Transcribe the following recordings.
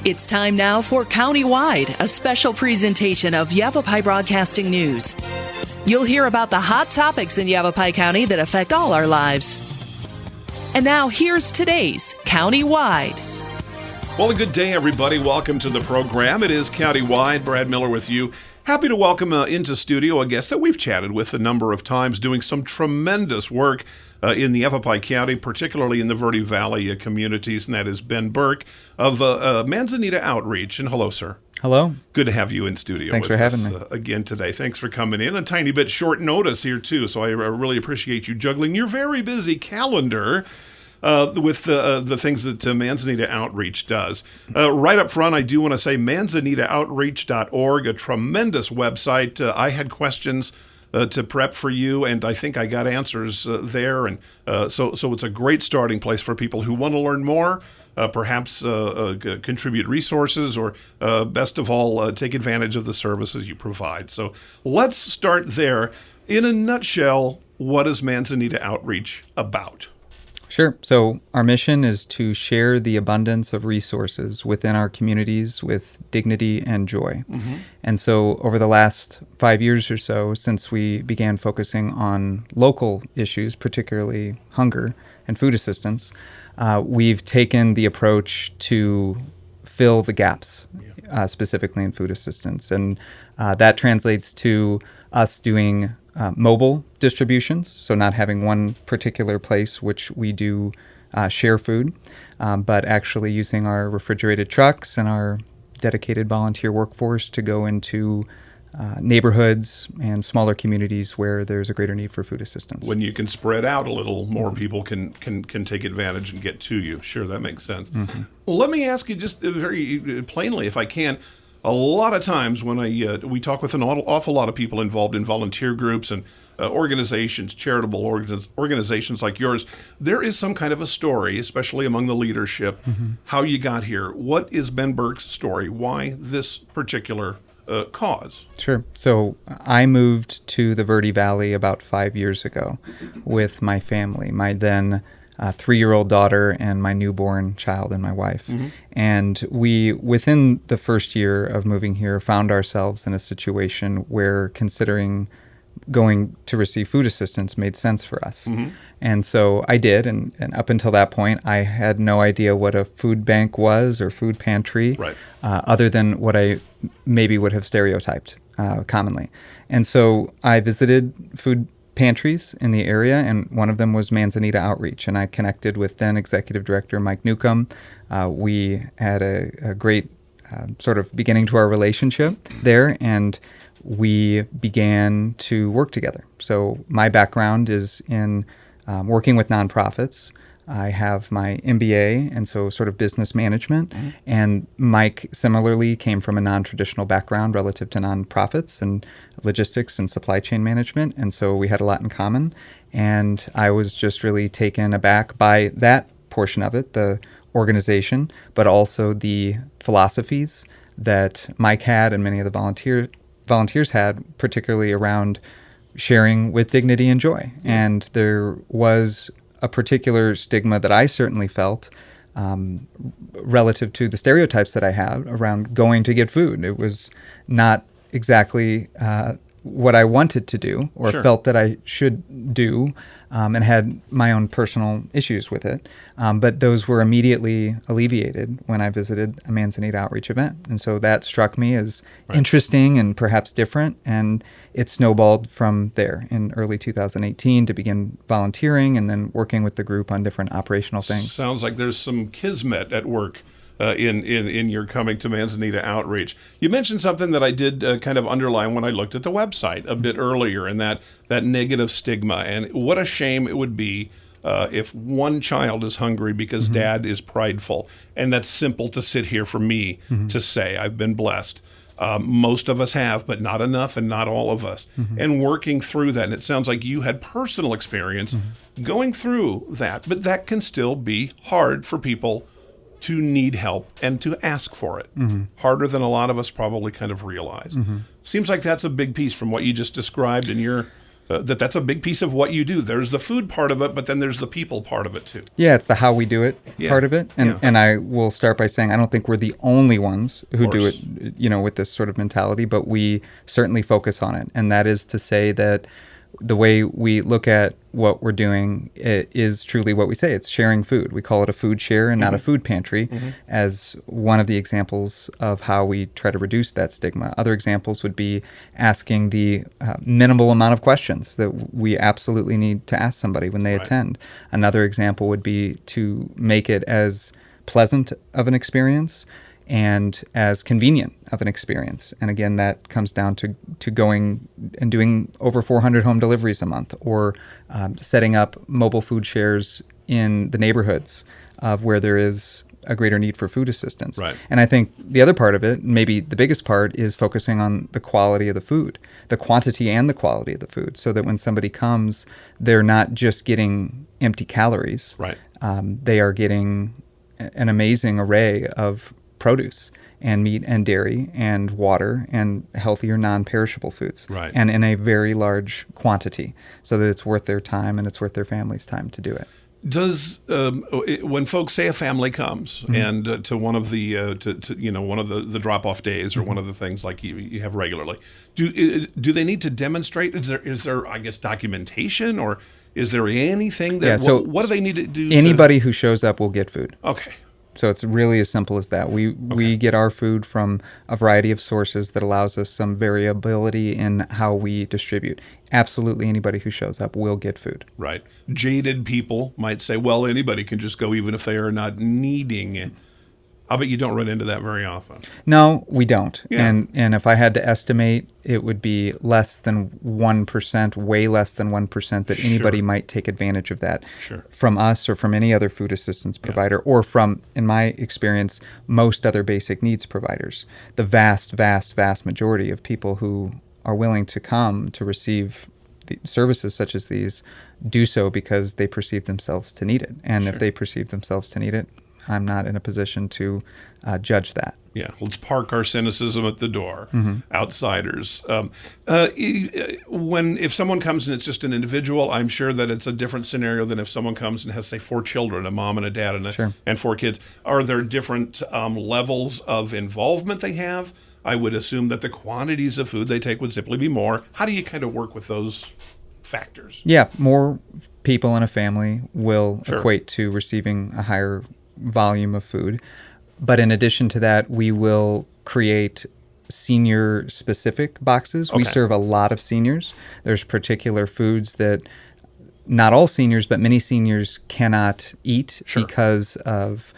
It's time now for Countywide, a special presentation of Yavapai Broadcasting News. You'll hear about the hot topics in Yavapai County that affect all our lives. And now here's today's Countywide. Well, a good day, everybody. Welcome to the program. It is Countywide. Brad Miller with you. Happy to welcome into studio a guest that we've chatted with a number of times, doing some tremendous work in the Yavapai County, particularly in the Verde Valley communities, and that is Ben Burke of Manzanita Outreach. And hello, sir. Hello. Good to have you in studio. Thanks for having me. Again today. Thanks for coming in. A tiny bit short notice here, too, so I really appreciate you juggling your very busy calendar with the things that Manzanita Outreach does. Right up front, I do want to say manzanitaoutreach.org, a tremendous website. I had questions to prep for you, and I think I got answers there. And so it's a great starting place for people who want to learn more, perhaps contribute resources, or best of all, take advantage of the services you provide. So let's start there. In a nutshell, what is Manzanita Outreach about? Sure. So our mission is to share the abundance of resources within our communities with dignity and joy. Mm-hmm. And so over the last 5 years or so, since we began focusing on local issues, particularly hunger and food assistance, we've taken the approach to fill the gaps, specifically in food assistance. And that translates to us doing mobile distributions, so not having one particular place which we do share food, but actually using our refrigerated trucks and our dedicated volunteer workforce to go into neighborhoods and smaller communities where there's a greater need for food assistance. When you can spread out a little, more people can take advantage and get to you. Sure, that makes sense. Mm-hmm. Well, let me ask you just very plainly, if I can. A lot of times when we talk with an awful lot of people involved in volunteer groups and organizations, charitable organizations like yours, there is some kind of a story, especially among the leadership, how you got here. What is Ben Burke's story? Why this particular cause? Sure. So I moved to the Verde Valley about 5 years ago with my family, my then 3-year-old daughter and my newborn child and my wife. Mm-hmm. And we, within the first year of moving here, found ourselves in a situation where considering going to receive food assistance made sense for us. Mm-hmm. And so I did, and up until that point, I had no idea what a food bank was or food pantry, right. Other than what I maybe would have stereotyped commonly. And so I visited food pantries in the area, and one of them was Manzanita Outreach, and I connected with then Executive Director Mike Newcomb. We had a great sort of beginning to our relationship there, and we began to work together. So my background is in working with nonprofits. I have my MBA, and so sort of business management. Mm-hmm. And Mike similarly came from a non-traditional background relative to nonprofits and logistics and supply chain management. And so we had a lot in common. And I was just really taken aback by that portion of it, the organization, but also the philosophies that Mike had and many of the volunteers had, particularly around sharing with dignity and joy. Mm-hmm. And there was a particular stigma that I certainly felt relative to the stereotypes that I had around going to get food. It was not exactly what I wanted to do or Sure. felt that I should do, and had my own personal issues with it. But those were immediately alleviated when I visited a Manzanita Outreach event. And so that struck me as right. interesting and perhaps different. And it snowballed from there in early 2018 to begin volunteering and then working with the group on different operational things. Sounds like there's some kismet at work in your coming to Manzanita Outreach. You mentioned something that I did kind of underline when I looked at the website a bit earlier, and that negative stigma. And what a shame it would be if one child is hungry because mm-hmm. dad is prideful. And that's simple to sit here for me mm-hmm. to say. I've been blessed. Most of us have, but not enough, and not all of us. Mm-hmm. And working through that, and it sounds like you had personal experience mm-hmm. going through that, but that can still be hard for people to need help and to ask for it. Mm-hmm. Harder than a lot of us probably kind of realize. Mm-hmm. Seems like that's a big piece from what you just described in your that's a big piece of what you do. There's the food part of it, but then there's the people part of it too. Yeah, it's the how we do it part of it. And I will start by saying I don't think we're the only ones who do it, with this sort of mentality, but we certainly focus on it. And that is to say that the way we look at what we're doing is truly what we say. It's sharing food. We call it a food share and not a food pantry as one of the examples of how we try to reduce that stigma. Other examples would be asking the minimal amount of questions that we absolutely need to ask somebody when they attend. Another example would be to make it as pleasant of an experience and as convenient of an experience. And again, that comes down to going and doing over 400 home deliveries a month, or setting up mobile food shares in the neighborhoods of where there is a greater need for food assistance. Right. And I think the other part of it, maybe the biggest part, is focusing on the quality of the food, the quantity and the quality of the food, so that when somebody comes, they're not just getting empty calories. Right. They are getting an amazing array of produce and meat and dairy and water and healthier non-perishable foods, and in a very large quantity, so that it's worth their time and it's worth their family's time to do it. Does when folks say a family comes and to one of the one of the drop-off days or one of the things like you have regularly, do they need to demonstrate? Is there I guess documentation, or is there anything that what do they need to do? Anybody who shows up will get food. Okay. So it's really as simple as that. We get our food from a variety of sources that allows us some variability in how we distribute. Absolutely anybody who shows up will get food. Right. Jaded people might say, well, anybody can just go even if they are not needing. I bet you don't run into that very often. No, we don't. Yeah. And if I had to estimate, it would be less than 1%, way less than 1% that anybody might take advantage of that from us or from any other food assistance provider, or from, in my experience, most other basic needs providers. The vast, vast, vast majority of people who are willing to come to receive the services such as these do so because they perceive themselves to need it. And if they perceive themselves to need it, I'm not in a position to judge that. Yeah, let's park our cynicism at the door. Outsiders. If someone comes and it's just an individual, I'm sure that it's a different scenario than if someone comes and has, say, 4 children, a mom and a dad and 4 kids. Are there different levels of involvement they have? I would assume that the quantities of food they take would simply be more. How do you kind of work with those factors? Yeah, more people in a family will equate to receiving a higher volume of food. But in addition to that, we will create senior-specific boxes. We serve a lot of seniors. There's particular foods that not all seniors, but many seniors cannot eat because of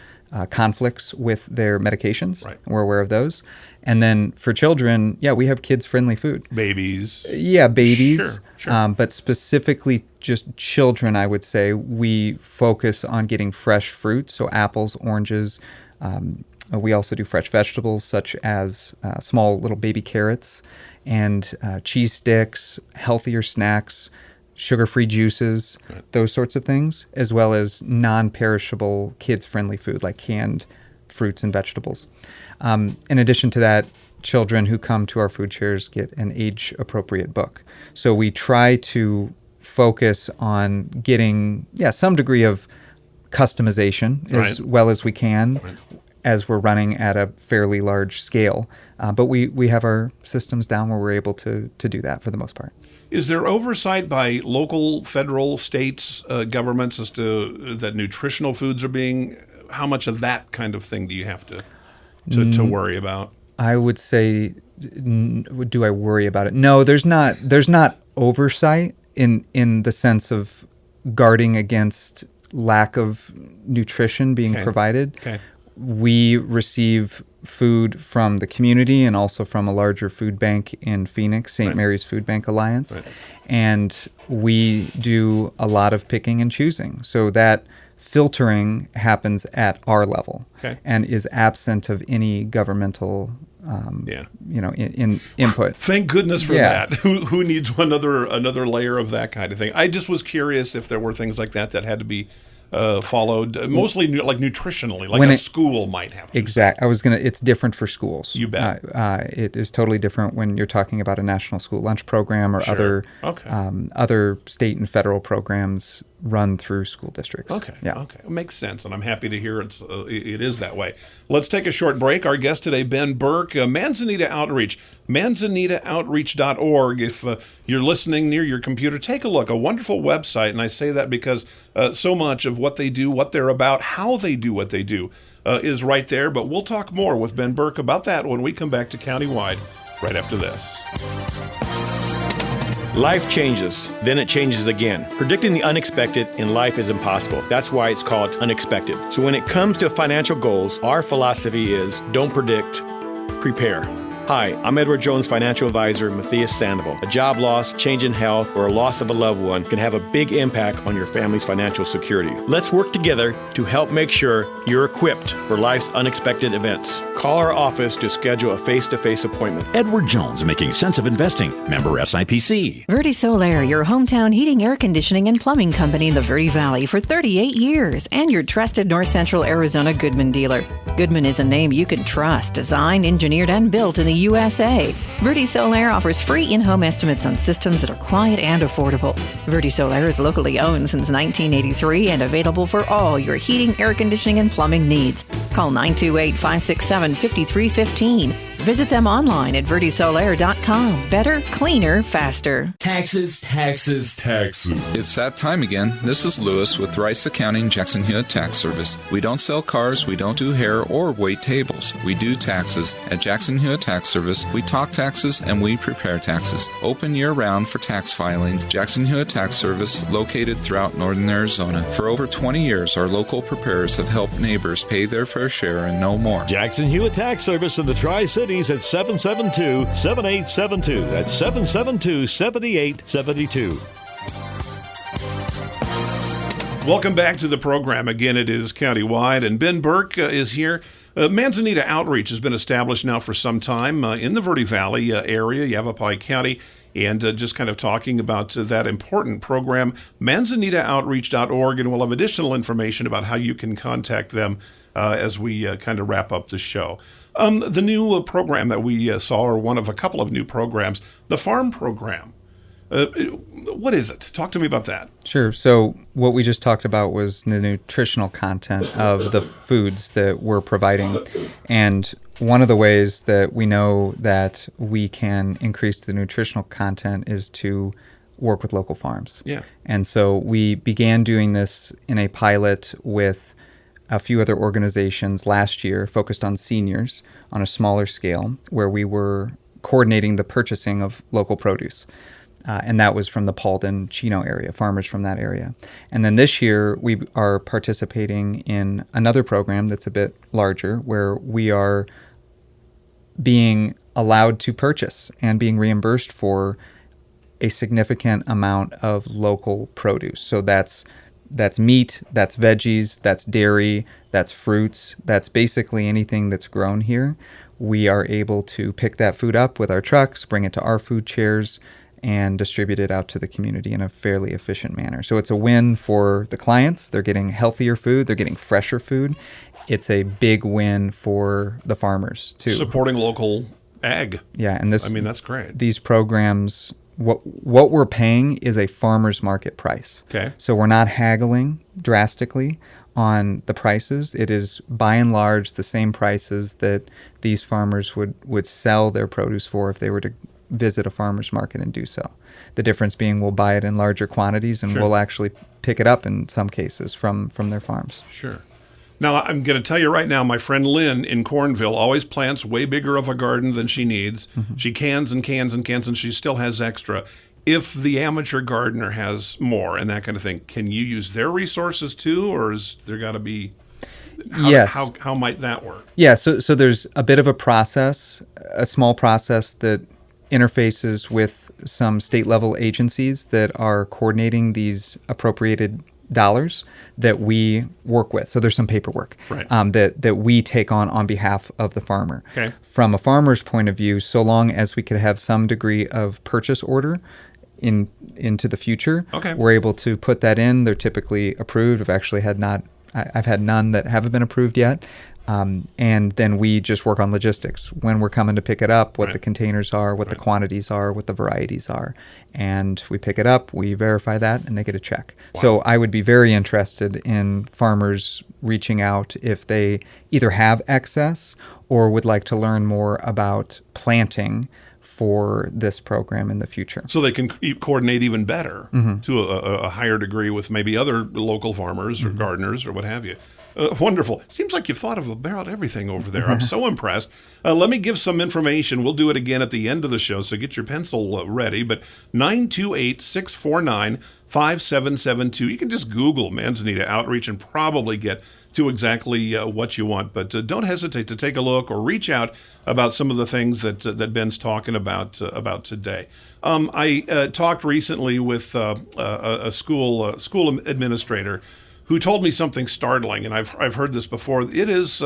conflicts with their medications. We're aware of those. And then for children, we have kids-friendly food. Babies. Yeah, babies. But specifically just children, I would say, we focus on getting fresh fruit, so apples, oranges. We also do fresh vegetables, such as small little baby carrots and cheese sticks, healthier snacks, sugar-free juices, those sorts of things, as well as non-perishable kids-friendly food like canned fruits and vegetables. In addition to that, children who come to our food shares get an age-appropriate book. So we try to focus on getting some degree of customization as well as we can as we're running at a fairly large scale. But we have our systems down where we're able to do that for the most part. Is there oversight by local, federal, states, governments as to that nutritional foods are being? How much of that kind of thing do you have to worry about? I would say, do I worry about it? No, there's not oversight in the sense of guarding against lack of nutrition being provided. Okay. We receive food from the community and also from a larger food bank in Phoenix, St. Mary's Food Bank Alliance. And we do a lot of picking and choosing. So that filtering happens at our level and is absent of any governmental in input. Thank goodness for that. Who needs another layer of that kind of thing? I just was curious if there were things like that had to be followed, mostly like nutritionally, like a school might have to. Exactly. It's different for schools. You bet. It is totally different when you're talking about a national school lunch program or Sure. other state and federal programs run through school districts. Okay. Yeah. Okay. It makes sense, and I'm happy to hear it is that way. Let's take a short break. Our guest today, Ben Burke, Manzanita Outreach, manzanitaoutreach.org. If you're listening near your computer, take a look. A wonderful website, and I say that because so much of what they do, what they're about, how they do what they do is right there. But we'll talk more with Ben Burke about that when we come back to Countywide right after this. Life changes, then it changes again. Predicting the unexpected in life is impossible. That's why it's called unexpected. So when it comes to financial goals, our philosophy is don't predict, prepare. Hi, I'm Edward Jones financial advisor Matthias Sandoval. A job loss, change in health, or a loss of a loved one can have a big impact on your family's financial security. Let's work together to help make sure you're equipped for life's unexpected events. Call our office to schedule a face-to-face appointment. Edward Jones, making sense of investing. Member SIPC. Verde Solaire, your hometown heating, air conditioning, and plumbing company in the Verde Valley for 38 years, and your trusted North Central Arizona Goodman dealer. Goodman is a name you can trust, designed, engineered, and built in the USA. Verde Solaire offers free in-home estimates on systems that are quiet and affordable. Verde Solaire is locally owned since 1983 and available for all your heating, air conditioning, and plumbing needs. Call 928-567-5315. Visit them online at verdesolaire.com. Better, cleaner, faster. Taxes, taxes, taxes. It's that time again. This is Lewis with Rice Accounting Jackson Hewitt Tax Service. We don't sell cars, we don't do hair or wait tables. We do taxes. At Jackson Hewitt Tax Service, we talk taxes and we prepare taxes. Open year-round for tax filings. Jackson Hewitt Tax Service, located throughout northern Arizona. For over 20 years, our local preparers have helped neighbors pay their fair share and no more. Jackson Hewitt Tax Service in the Tri-Cities at 772-7872. That's 772-7872. Welcome back to the program. Again, it is Countywide, and Ben Burke is here. Manzanita Outreach has been established now for some time in the Verde Valley area, Yavapai County, and just kind of talking about that important program, manzanitaoutreach.org, and we'll have additional information about how you can contact them as we kind of wrap up the show. The new program that we saw, or one of a couple of new programs, the farm program. What is it? Talk to me about that. Sure. So what we just talked about was the nutritional content of the foods that we're providing. And one of the ways that we know that we can increase the nutritional content is to work with local farms. Yeah. And so we began doing this in a pilot with a few other organizations last year focused on seniors on a smaller scale, where we were coordinating the purchasing of local produce. And that was from the Paulden, Chino area, farmers from that area. And then this year, we are participating in another program that's a bit larger, where we are being allowed to purchase and being reimbursed for a significant amount of local produce. So that's meat, that's veggies, that's dairy, that's fruits, that's basically anything that's grown here. We are able to pick that food up with our trucks, bring it to our food chairs, and distribute it out to the community in a fairly efficient manner. So it's a win for the clients. They're getting healthier food. They're getting fresher food. It's a big win for the farmers, too. Supporting local ag. Yeah, and that's great. These programs, what we're paying is a farmer's market price. Okay. So we're not haggling drastically on the prices. It is by and large the same prices that these farmers would sell their produce for if they were to visit a farmer's market and do so. The difference being we'll buy it in larger quantities, and we'll actually pick it up in some cases from their farms. Sure. Now, I'm going to tell you right now, my friend Lynn in Cornville always plants way bigger of a garden than she needs. Mm-hmm. She cans and cans and cans, and she still has extra. If the amateur gardener has more and that kind of thing, can you use their resources too, or is there got to be... Yes. How might that work? Yeah, so there's a bit of a process, a small process that interfaces with some state-level agencies that are coordinating these appropriated dollars that we work with. So there's some paperwork that we take on behalf of the farmer. Okay. From a farmer's point of view, so long as we could have some degree of purchase order, into the future. Okay. We're able to put that in. They're typically approved. I've had none that haven't been approved yet. And then we just work on logistics. When we're coming to pick it up, what the containers are, what the quantities are, what the varieties are. And we pick it up, we verify that, and they get a check. Wow. So I would be very interested in farmers reaching out if they either have excess or would like to learn more about planting for this program in the future. So they can coordinate even better to a higher degree with maybe other local farmers or gardeners or what have you. Wonderful. Seems like you've thought of about everything over there. I'm so impressed. Let me give some information. We'll do it again at the end of the show, so get your pencil ready. But 928-649-5772. You can just Google Manzanita Outreach and probably get to exactly what you want. But don't hesitate to take a look or reach out about some of the things that Ben's talking about today. I talked recently with a school administrator who told me something startling, and I've heard this before. It is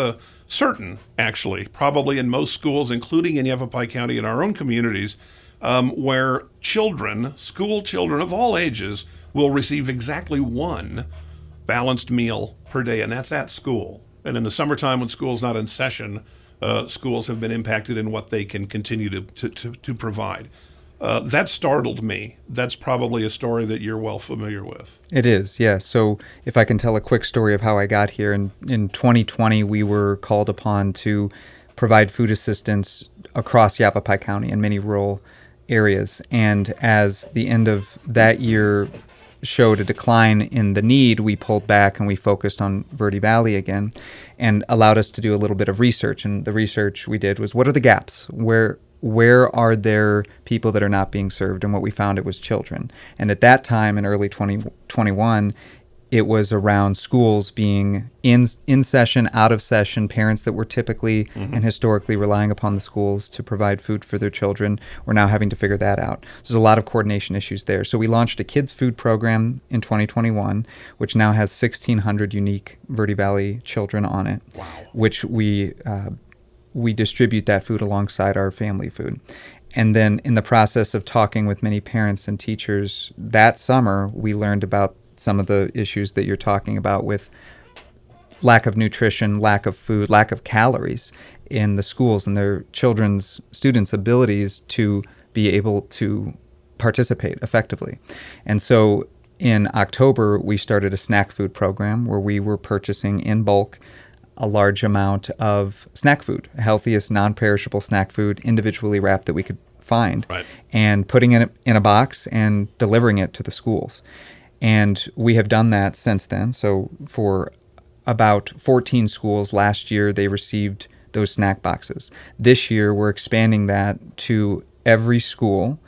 certain, actually, probably in most schools, including in Yavapai County in our own communities, where school children of all ages, will receive exactly one balanced meal per day, and that's at school. And in the summertime, when school's not in session, schools have been impacted in what they can continue to provide. That startled me. That's probably a story that you're well familiar with. It is, yeah. So if I can tell a quick story of how I got here. In 2020, we were called upon to provide food assistance across Yavapai County in many rural areas. And as the end of that year showed a decline in the need, we pulled back and we focused on Verde Valley again, and allowed us to do a little bit of research. And the research we did was, what are the gaps? Where are there people that are not being served? And what we found, it was children. And at that time, in early 2021, it was around schools being in session, out of session, parents that were typically and historically relying upon the schools to provide food for their children were now having to figure that out. So there's a lot of coordination issues there. So we launched a kids food program in 2021, which now has 1,600 unique Verde Valley children on it, which we distribute that food alongside our family food. And then in the process of talking with many parents and teachers that summer, we learned about some of the issues that you're talking about with lack of nutrition, lack of food, lack of calories in the schools, and their students' abilities to be able to participate effectively. And so in October, we started a snack food program where we were purchasing in bulk a large amount of snack food, healthiest non-perishable snack food, individually wrapped that we could find, and putting it in a box and delivering it to the schools. And we have done that since then. So for about 14 schools last year, they received those snack boxes. This year, we're expanding that to every school,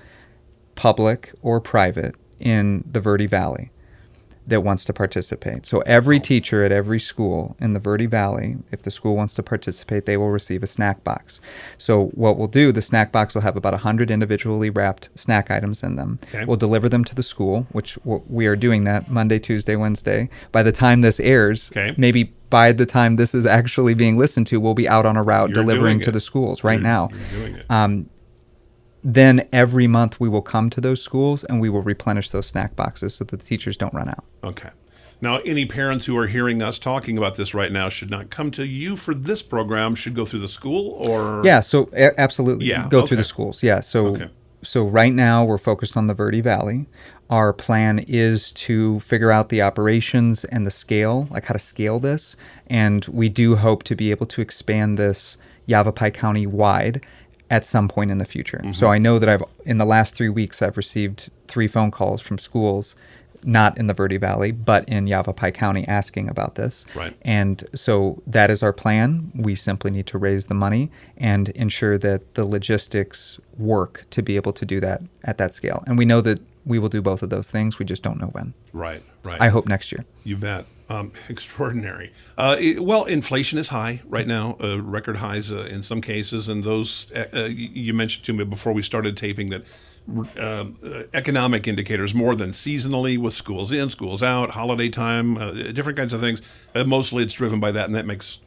public or private, in the Verde Valley that wants to participate. So every teacher at every school in the Verde Valley, if the school wants to participate, they will receive a snack box. So what we'll do, the snack box will have about 100 individually wrapped snack items in them. Okay. We'll deliver them to the school, which we are doing that Monday, Tuesday, Wednesday. By the time this airs, maybe by the time this is actually being listened to, we'll be out on a route delivering to the schools now. You're doing it. Then every month we will come to those schools and we will replenish those snack boxes so that the teachers don't run out. Okay. Now, any parents who are hearing us talking about this right now should not come to you for this program, should go through the school, or? Yeah, so absolutely. Go through the schools. Yeah, so right now we're focused on the Verde Valley. Our plan is to figure out the operations and the scale, like how to scale this. And we do hope to be able to expand this Yavapai County wide at some point in the future. So I know that in the last 3 weeks, I've received 3 phone calls from schools, not in the Verde Valley, but in Yavapai County, asking about this. Right. And so that is our plan. We simply need to raise the money and ensure that the logistics work to be able to do that at that scale. And we know that we will do both of those things. We just don't know when. Right. I hope next year. You bet. Extraordinary. Well, inflation is high right now, record highs in some cases, and those you mentioned to me before we started taping that economic indicators more than seasonally with schools in, schools out, holiday time, different kinds of things. Mostly it's driven by that, and that makes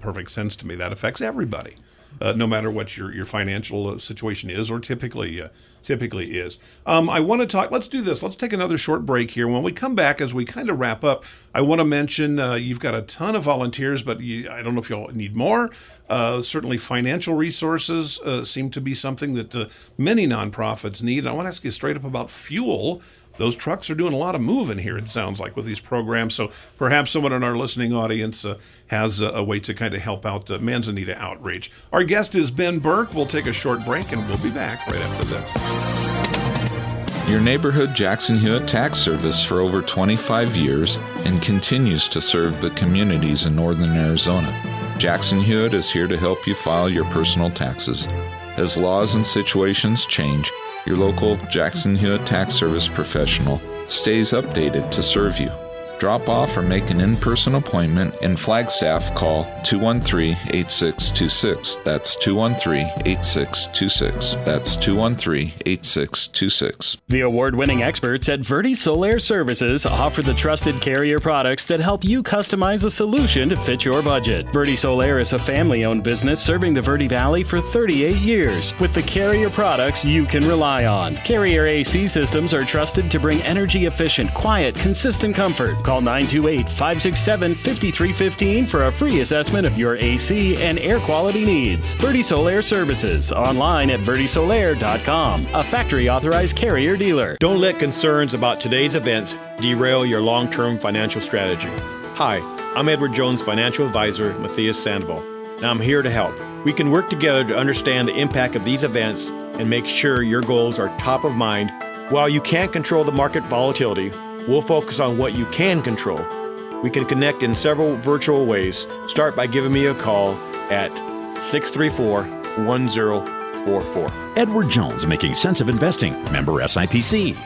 perfect sense to me. That affects everybody. no matter what your financial situation is or typically is. I want to talk. Let's do this. Let's take another short break here. When we come back, as we kind of wrap up, I want to mention you've got a ton of volunteers, but I don't know if you'll need more. Certainly, financial resources seem to be something that many nonprofits need. And I want to ask you straight up about fuel. Those trucks are doing a lot of moving here, it sounds like, with these programs. So perhaps someone in our listening audience has a way to kind of help out Manzanita Outreach. Our guest is Ben Burke. We'll take a short break, and we'll be back right after this. Your neighborhood Jackson Hewitt Tax Service for over 25 years and continues to serve the communities in northern Arizona. Jackson Hewitt is here to help you file your personal taxes. As laws and situations change, your local Jackson Hewitt Tax Service professional stays updated to serve you. Drop off or make an in-person appointment. In Flagstaff, call 213-8626. That's 213-8626. That's 213-8626. The award-winning experts at Verde Solar Services offer the trusted Carrier products that help you customize a solution to fit your budget. Verde Solar is a family-owned business serving the Verde Valley for 38 years. With the Carrier products you can rely on. Carrier AC systems are trusted to bring energy-efficient, quiet, consistent comfort. Call 928-567-5315 for a free assessment of your AC and air quality needs. Verde Solar Services, online at verdesolar.com, a factory-authorized Carrier dealer. Don't let concerns about today's events derail your long-term financial strategy. Hi, I'm Edward Jones Financial Advisor, Matthias Sandoval, and I'm here to help. We can work together to understand the impact of these events and make sure your goals are top of mind. While you can't control the market volatility, we'll focus on what you can control. We can connect in several virtual ways. Start by giving me a call at 634-1044. Edward Jones, making sense of investing. Member SIPC.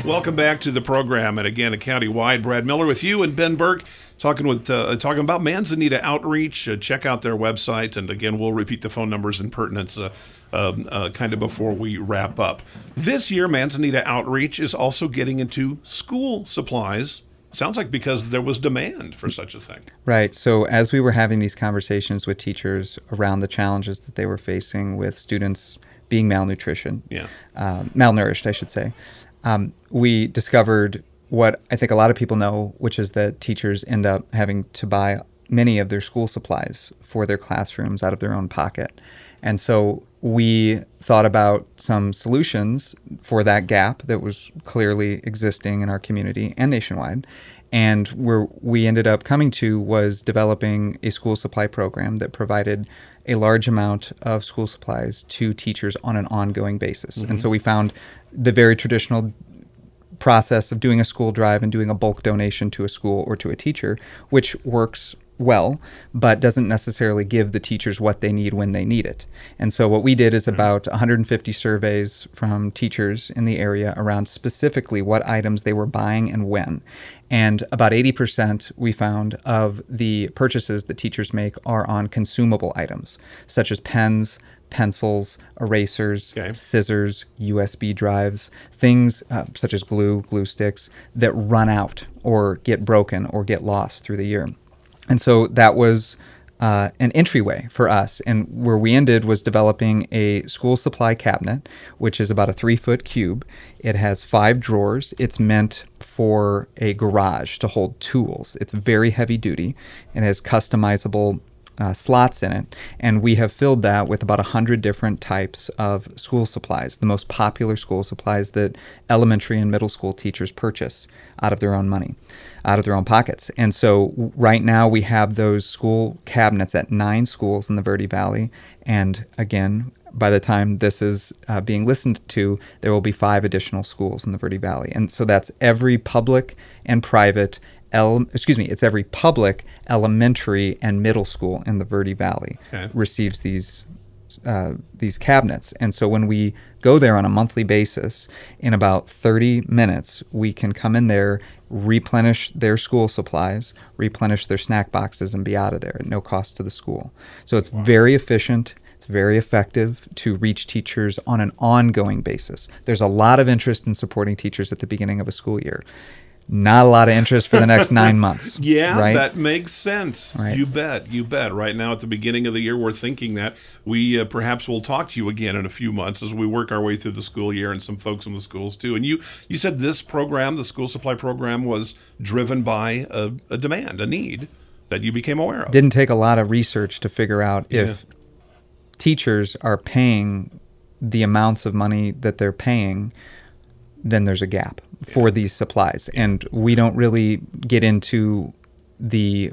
Welcome back to the program, and again, a county-wide. Brad Miller with you and Ben Burke talking about Manzanita Outreach. Check out their website, and again, we'll repeat the phone numbers and pertinence kind of before we wrap up. This year, Manzanita Outreach is also getting into school supplies. Sounds like because there was demand for such a thing. Right. So as we were having these conversations with teachers around the challenges that they were facing with students being malnourished, I should say, we discovered what I think a lot of people know, which is that teachers end up having to buy many of their school supplies for their classrooms out of their own pocket. And so we thought about some solutions for that gap that was clearly existing in our community and nationwide. And where we ended up coming to was developing a school supply program that provided a large amount of school supplies to teachers on an ongoing basis. Mm-hmm. And so we found the very traditional process of doing a school drive and doing a bulk donation to a school or to a teacher, which works well, but doesn't necessarily give the teachers what they need when they need it. And so what we did is about 150 surveys from teachers in the area around specifically what items they were buying and when. And about 80% we found of the purchases that teachers make are on consumable items, such as pens, pencils, erasers, scissors, USB drives, things such as glue sticks that run out or get broken or get lost through the year. And so that was an entryway for us. And where we ended was developing a school supply cabinet, which is about a 3-foot cube. It has 5 drawers. It's meant for a garage to hold tools. It's very heavy duty and has customizable slots in it. And we have filled that with about 100 different types of school supplies, the most popular school supplies that elementary and middle school teachers purchase out of their own money, out of their own pockets. And so right now we have those school cabinets at 9 schools in the Verde Valley. And again, by the time this is being listened to, there will be 5 additional schools in the Verde Valley. And so that's every public and private it's every public elementary and middle school in the Verde Valley receives these cabinets. And so when we go there on a monthly basis, in about 30 minutes, we can come in there, replenish their school supplies, replenish their snack boxes, and be out of there at no cost to the school. So it's very efficient. It's very effective to reach teachers on an ongoing basis. There's a lot of interest in supporting teachers at the beginning of a school year. not a lot of interest for the next 9 months. Yeah, right? That makes sense. Right. You bet. Right now at the beginning of the year, we're thinking that we perhaps will talk to you again in a few months as we work our way through the school year, and some folks in the schools too. And you said this program, the school supply program, was driven by a demand, a need that you became aware of. Didn't take a lot of research to figure out if teachers are paying the amounts of money that they're paying, then there's a gap for these supplies. And we don't really get into the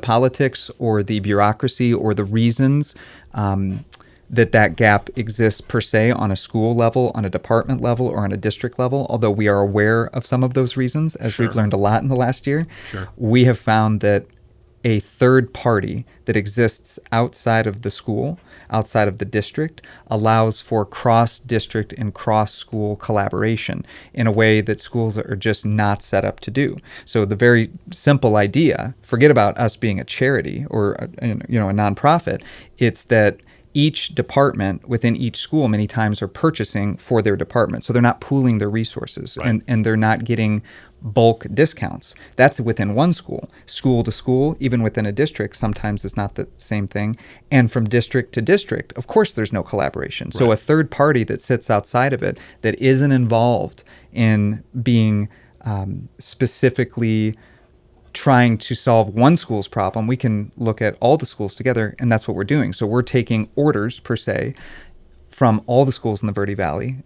politics or the bureaucracy or the reasons that gap exists per se on a school level, on a department level, or on a district level, although we are aware of some of those reasons, as we've learned a lot in the last year. We have found that a third party that exists outside of the school, outside of the district, allows for cross-district and cross-school collaboration in a way that schools are just not set up to do. So the very simple idea, forget about us being a charity or a nonprofit, it's that each department within each school many times are purchasing for their department. So they're not pooling their resources, and they're not getting bulk discounts. That's within one school. School to school, even within a district, sometimes it's not the same thing. And from district to district, of course, there's no collaboration. So a third party that sits outside of it, that isn't involved in being specifically trying to solve one school's problem, we can look at all the schools together, and that's what we're doing. So we're taking orders, per se, from all the schools in the Verde Valley,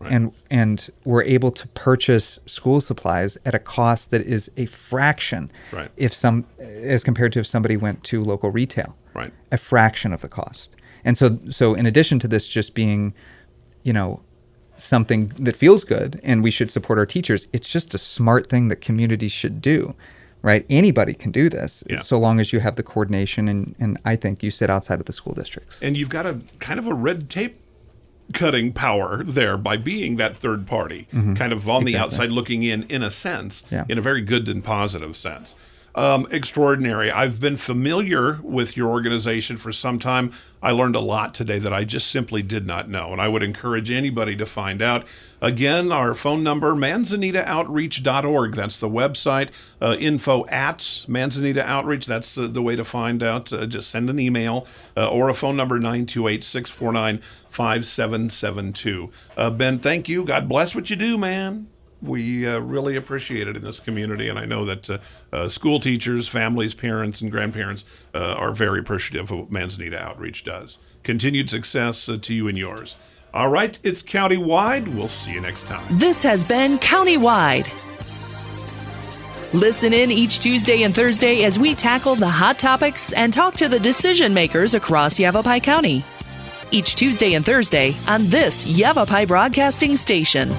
and we're able to purchase school supplies at a cost that is a fraction, as compared to if somebody went to local retail, a fraction of the cost. And so in addition to this just being, something that feels good and we should support our teachers, it's just a smart thing that communities should do. Right? Anybody can do this so long as you have the coordination, and I think you sit outside of the school districts. And you've got a kind of a red tape cutting power there by being that third party, kind of on the outside looking in a sense, in a very good and positive sense. Extraordinary. I've been familiar with your organization for some time. I learned a lot today that I just simply did not know, and I would encourage anybody to find out. Again, our phone number, manzanitaoutreach.org. That's the website. Info at Manzanita Outreach. That's the way to find out. Just send an email or a phone number, 928-649-5772. Ben, thank you. God bless what you do, man. We really appreciate it in this community, and I know that school teachers, families, parents, and grandparents are very appreciative of what Manzanita Outreach does. Continued success to you and yours. All right, it's Countywide. We'll see you next time. This has been Countywide. Listen in each Tuesday and Thursday as we tackle the hot topics and talk to the decision makers across Yavapai County. Each Tuesday and Thursday on this Yavapai Broadcasting Station.